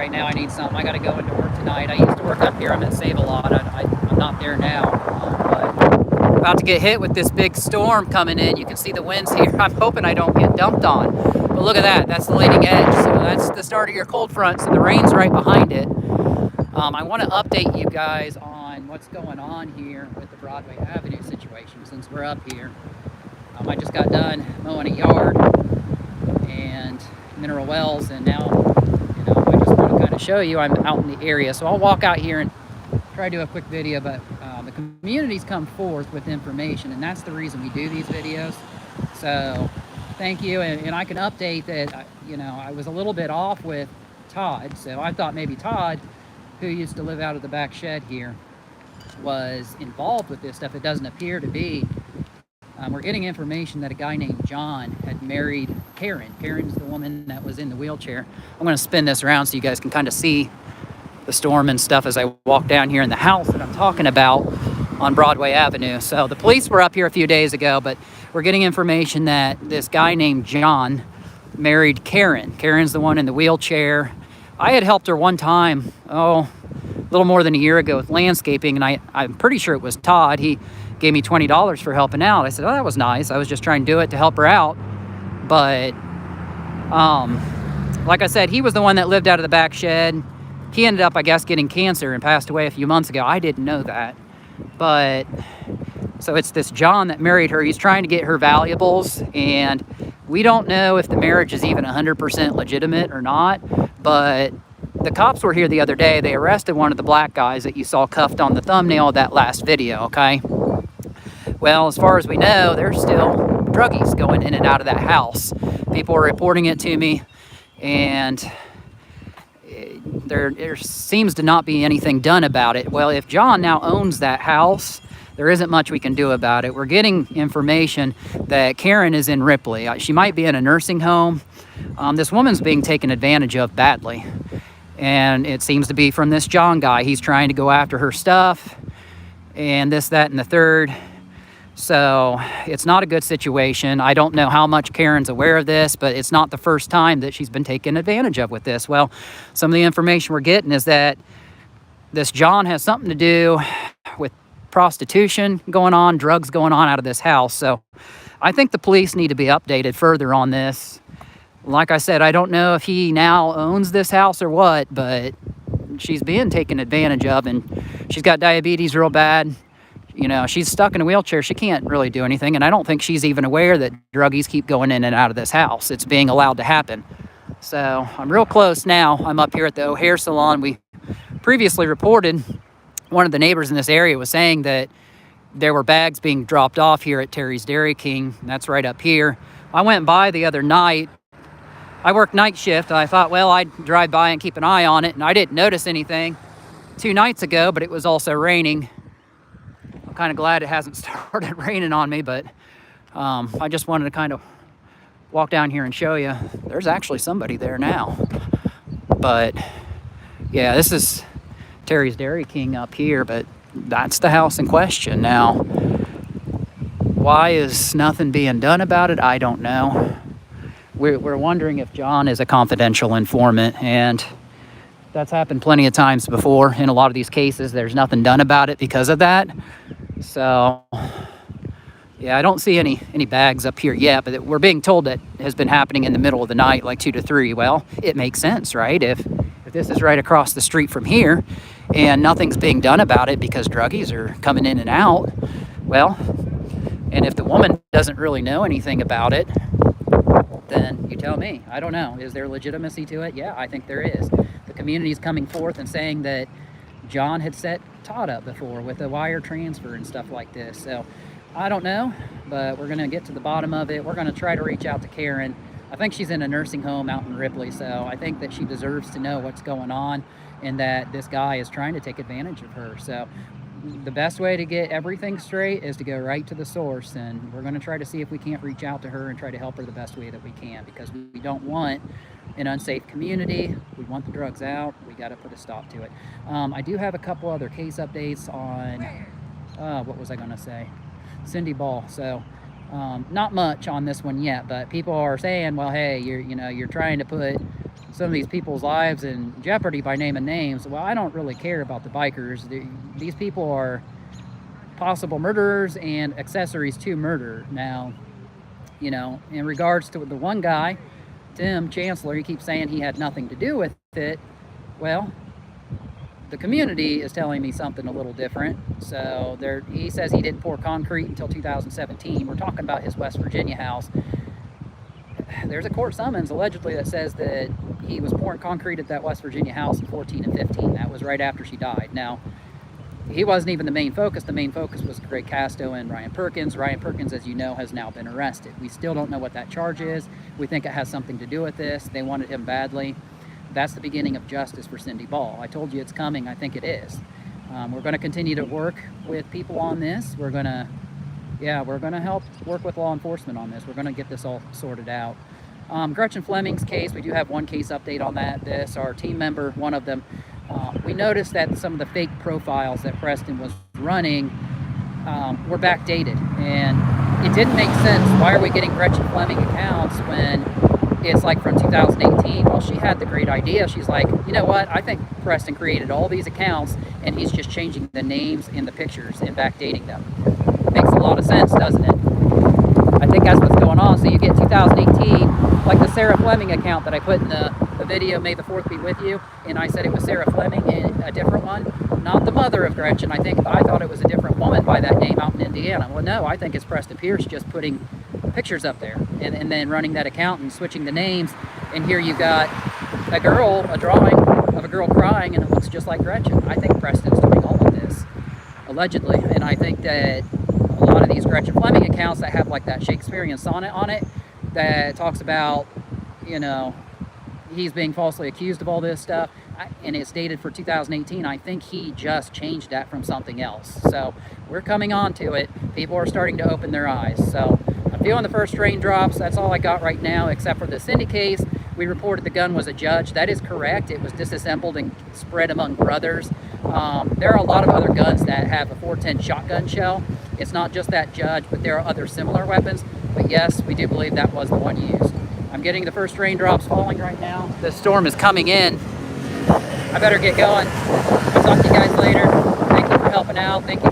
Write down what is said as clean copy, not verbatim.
right now. I need something. I got to go into work tonight. I used to work up here. I'm at Save-A-Lot. I'm not there now, but about to get hit with this big storm coming in. You can see the winds here. I'm hoping I don't get dumped on. But look at that. That's the leading edge. So that's the start of your cold front. So the rain's right behind it. I want to update you guys on what's going on here with the Broadway Avenue situation since we're up here. I just got done mowing a yard and mineral wells, and now, I just want to kind of show you I'm out in the area. So I'll walk out here and try to do a quick video, but the community's come forth with information, and that's the reason we do these videos. So thank you, and I can update that, I was a little bit off with Todd, so I thought maybe Todd, who used to live out of the back shed here, was involved with this stuff. It doesn't appear to be. We're getting information that a guy named John had married Karen. Karen's the woman that was in the wheelchair. I'm going to spin this around so you guys can kind of see the storm and stuff as I walk down here in the house that I'm talking about on Broadway Avenue. So the police were up here a few days ago, but we're getting information that this guy named John married Karen. Karen's the one in the wheelchair. I had helped her one time, a little more than a year ago with landscaping, and I'm pretty sure it was Todd. He gave me $20 for helping out. I said, oh, that was nice. I was just trying to do it to help her out. But like I said, he was the one that lived out of the back shed. He ended up, I guess, getting cancer and passed away a few months ago. I didn't know that. But so it's this John that married her. He's trying to get her valuables, and we don't know if the marriage is even 100% legitimate or not. But the cops were here the other day. They arrested one of the black guys that you saw cuffed on the thumbnail of that last video, okay? Well, as far as we know, there's still druggies going in and out of that house. People are reporting it to me, and there seems to not be anything done about it. Well, if John now owns that house, there isn't much we can do about it. We're getting information that Karen is in Ripley. She might be in a nursing home. This woman's being taken advantage of badly, and it seems to be from this John guy. He's trying to go after her stuff and this, that, and the third. So it's not a good situation. I don't know how much Karen's aware of this, but it's not the first time that she's been taken advantage of with this. Well, some of the information we're getting is that this John has something to do with prostitution going on, drugs going on out of this house. So I think the police need to be updated further on this. Like I said, I don't know if he now owns this house or what, but she's being taken advantage of, and she's got diabetes real bad. She's stuck in a wheelchair. She can't really do anything, and I don't think she's even aware that druggies keep going in and out of this house. It's being allowed to happen. So I'm real close now. I'm up here at the O'Hare Salon. We previously reported one of the neighbors in this area was saying that there were bags being dropped off here at Terry's Dairy King. That's right up here. I went by the other night. I worked night shift. I thought, well, I'd drive by and keep an eye on it, and I didn't notice anything 2 nights ago, but it was also raining. Kind of glad it hasn't started raining on me, but I just wanted to kind of walk down here and show you there's actually somebody there now. But yeah, this is Terry's Dairy King up here, but that's the house in question. Now, why is nothing being done about it? I don't know. We're wondering if John is a confidential informant, and that's happened plenty of times before. In a lot of these cases, there's nothing done about it because of that. So, yeah, I don't see any bags up here yet, but we're being told that it has been happening in the middle of the night, like 2 to 3. Well, it makes sense, right? If this is right across the street from here and nothing's being done about it because druggies are coming in and out, well, and if the woman doesn't really know anything about it, then you tell me. I don't know. Is there legitimacy to it? Yeah, I think there is. The community's coming forth and saying that John had set Todd up before with a wire transfer and stuff like this. So I don't know, but we're going to get to the bottom of it. We're going to try to reach out to Karen. I think she's in a nursing home out in Ripley, so I think that she deserves to know what's going on and that this guy is trying to take advantage of her. So the best way to get everything straight is to go right to the source, and we're going to try to see if we can't reach out to her and try to help her the best way that we can, because we don't want an unsafe community. We want the drugs out. We got to put a stop to it. I do have a couple other case updates on what was I going to say? Cindy Ball. So not much on this one yet, but people are saying, well, hey, you're trying to put some of these people's lives in jeopardy by naming names. Well, I don't really care about the bikers. These people are possible murderers and accessories to murder. Now, you know, in regards to the one guy, Tim Chancellor, he keeps saying he had nothing to do with it. Well, the community is telling me something a little different. So he says he didn't pour concrete until 2017. We're talking about his West Virginia house. There's a court summons allegedly that says that he was pouring concrete at that West Virginia house in 14 and 15. That was right after she died. Now, he wasn't even the main focus. The main focus was Greg Casto and Ryan Perkins. Ryan Perkins, as you know, has now been arrested. We still don't know what that charge is. We think it has something to do with this. They wanted him badly. That's the beginning of justice for Cindy Ball. I told you it's coming. I think it is. We're going to continue to work with people on this. We're going to help work with law enforcement on this. We're going to get this all sorted out. Gretchen Fleming's case, we do have one case update on that. Our team member, one of them, we noticed that some of the fake profiles that Preston was running were backdated, and it didn't make sense. Why are we getting Gretchen Fleming accounts when it's like from 2018? Well, she had the great idea. She's like, you know what? I think Preston created all these accounts, and he's just changing the names and the pictures and backdating them. Makes a lot of sense, doesn't it? I think that's what's going on. So you get 2018, like the Sarah Fleming account that I put in the video, May the 4th be with you, and I said it was Sarah Fleming and a different one, not the mother of Gretchen. I thought it was a different woman by that name out in Indiana. Well, no, I think it's Preston Pierce just putting pictures up there and then running that account and switching the names. And here you got a drawing of a girl crying, and it looks just like Gretchen. I think Preston's doing all of this, allegedly, and I think that a lot of these Gretchen Fleming accounts that have like that Shakespearean sonnet on it that talks about, you know, he's being falsely accused of all this stuff, and it's dated for 2018. I think he just changed that from something else. So we're coming on to it. People are starting to open their eyes. So I'm feeling the first raindrops. That's all I got right now, except for the Cindy case. We reported the gun was a judge. That is correct. It was disassembled and spread among brothers. There are a lot of other guns that have a 410 shotgun shell. It's not just that judge, but there are other similar weapons. But yes, we do believe that was the one used. I'm getting the first raindrops falling right now. The storm is coming in. I better get going. I'll talk to you guys later. Thank you for helping out. Thank you